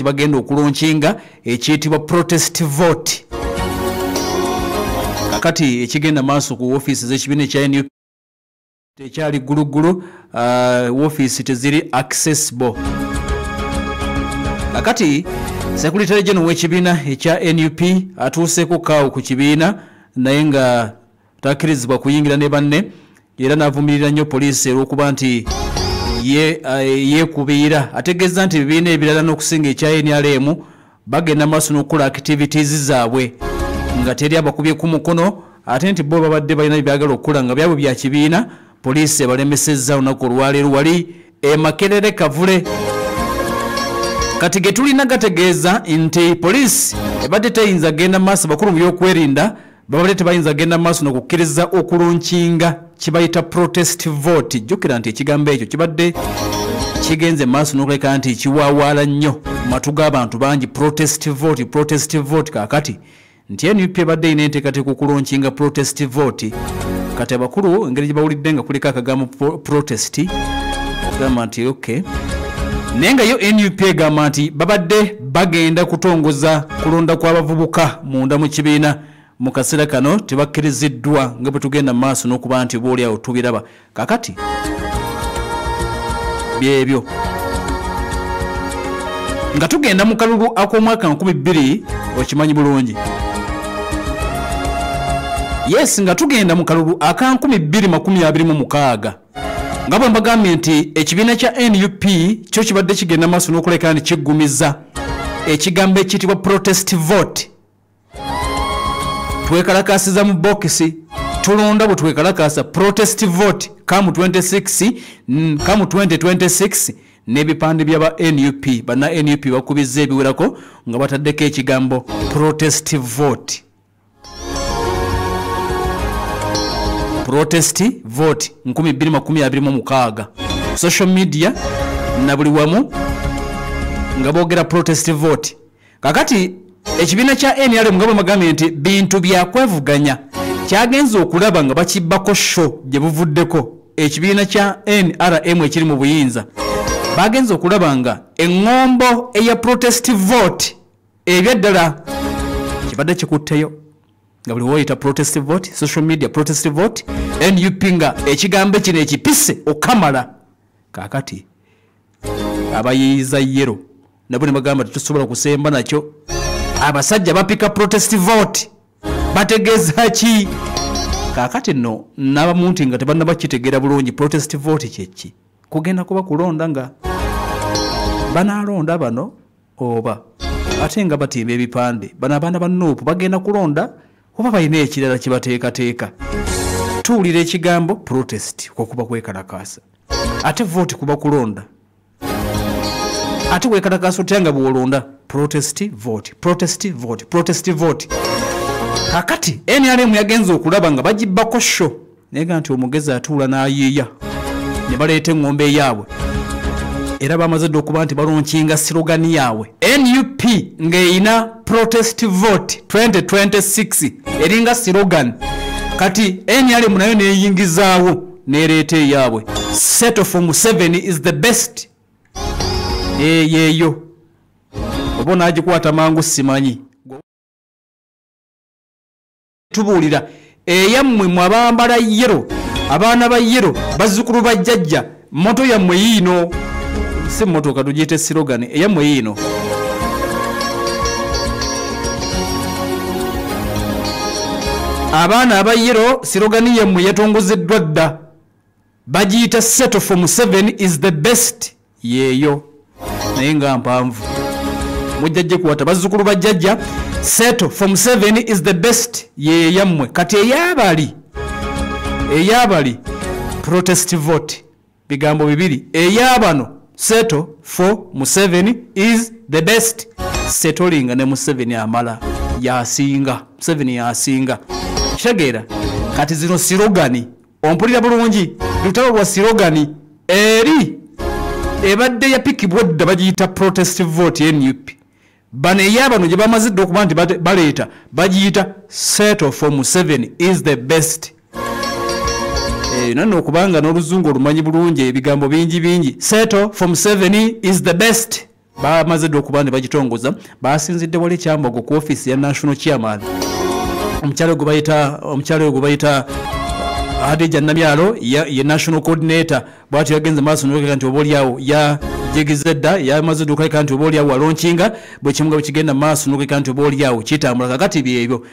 bagenda okulonkinga ekiyitibwa protest vote. Kakati ekigenda maaso ku office z'ekibiina ekya NUP tekyali gulugulu, office teziri accessible. Kakati Secretary General w'ekibiina ekya NUP atuuseeko kaawo ku kibiina naye nga takkirizibwa kuyingira ne banne, era n'avumirira nnyo poliisi olw'okuba nti yeekubiira. Ategeeza nti ebibiina ebirala n'okusinga ekya NRM bagenda maaso n'okukola activities zaabwe nga teri abakubye ku mukono, ate nti bo babadde balina byagala okukola nga byabwe bya kibiina. Poliisi ebalemesezza olunaku olwaleero wali Makerere Kavule. Kati ge tulina gategeeza nti poliisi ebadde teyinza genda maaso, bakulu mu byokwerinda babadde tebayinza genda maaso n'okukkiriza okulonkinga kibayita protest vote. Jjukira nti ekigambo ekyo kibadde kigenze maaso n'okuleka nti kiwaawaala nnyo matu g'abantu bangi. Protest vote kaakati nti NUP ebadde ina enteekateeka okulonkinga protest vote. Kati abakulu engeri gye bawulidde nga kuliko akagambo protest ogamba nti okay, naye nga yo NUP egamba nti babadde bagenda kutongoza kulonda kw'abavubuka munda mu kibiina mu kaseera kano tebakkiriziddwa nga bwe tugenda maaso n'okuba nti obaoliawo tubiraba. Kakati byebyo nga tugenda mu kalulu ak'omwaka 2000 okimanyi bulungi. Yes, nga tugenda mu kalulu aka 2026 nga bwe mbagambye nti ekibiina kya NUP kyo kibadde kigenda maaso n'okuleka nti kiggumiza ekigambo ekiyitibwa protest vote. Twekalakasiza mu bokisi tulonda bwe twekalakasa protest vote kamu 2026 n'ebipande by'aba NUP bana NUP bakubizza ebiwerako nga bataddeko ekigambo protest vote. Protest vote 2026 social media na buli wamu nga boogera protest vote. Kakati ekibiina kya NRM nga bwe bagambye nti bintu bya kwevuganya kyagenza okulaba nga bakibbako show gye buvuddeko. Ekibiina kya NRM ekiri mu buyinza bagenza okulaba nga eŋŋombo eya protest vote ebyaddala kibadde kikutteyo nga buli woyita protest vote, social media protest vote, NUP nga ekigambo kino ekipise okamala. Kakati abayiiza yero nabo ne bagamba tetusobola kusemba nakyo. Abasajja bapika protest vote bategeeza ki? Kakati no n'abamu nti nga tebannaba kitegeera bulungi protest vote kyeki. Kugenda kuba kulonda nga banaalonda bano oba ate nga batimba ebipande bano abaana ba NUP bagenda kulonda oba balina ekirala kibateekateeka. Tuwulira ekigambo protest okuba kwekalakaasa, ate vote kuba kulonda. Ate wekalakaasa otya nga bw'olonda? Protest vote. Kakati NRM yagenza okulaba nga bagibbako show naye nga nti omugezi atuula n'ayiiya ne baleeta eŋŋombe yaabwe era bamaze dde okuba nti balonkinga sirogani yaabwe. NUP ng'eyina protest vote 2026 eringa sirogan. Kati NRM nayo neeyingizaawo n'ereeta eyaabwe settle for Museveni is the best. Yeeyo oba naagikwata mangu simanyi. Tubuulira eyammwe mwe abambala yero, abaana ba yero, bazzukulu ba jjajja, moto yammwe yiino. Si motoka tugiyite sirogani, eyammwe yiino. Abaana aba yero sirogani yammwe yatongozeddwa dda. Bagiyita settle for Museveni is the best. Yeeyo naye nga mpanvu. Mujjajje kuwata bazzukulu ba jjajja settle for Museveni is the best. Ye yammwe kati eyabali protest vote bigambo bibiri. Eyabano settle for Museveni is the best. Settling ne Museveni amala yasinga. Museveni yasinga. Kitegeera kati zino sirogani ompulira bulungi lutalo lwa sirogani eri ebadde yapikibwa dda bagiyita protest vote NUP. Bano eyabano gye bamazidde okuba nti baleeta bagiyita settle for Museveni is the best. Nanno okubanga n'oluzungu olumanyi bulungi ebigambo bingi. Settle for Museveni is the best. bamaze dde okuba ne bagitongoza basinzidde wali Kyambogo ku office ya national chairman omukyalo gwe bayita Hadija Namyalo ye national coordinator bwati yagenze maaso n'okeka nti oboolyawo yajegeze dda yamaze dde okuleka nti oboolyawo walonchinga bwe kimuga bwe kigenda maaso n'okeka nti oboolyawo kitambula kakati byebyo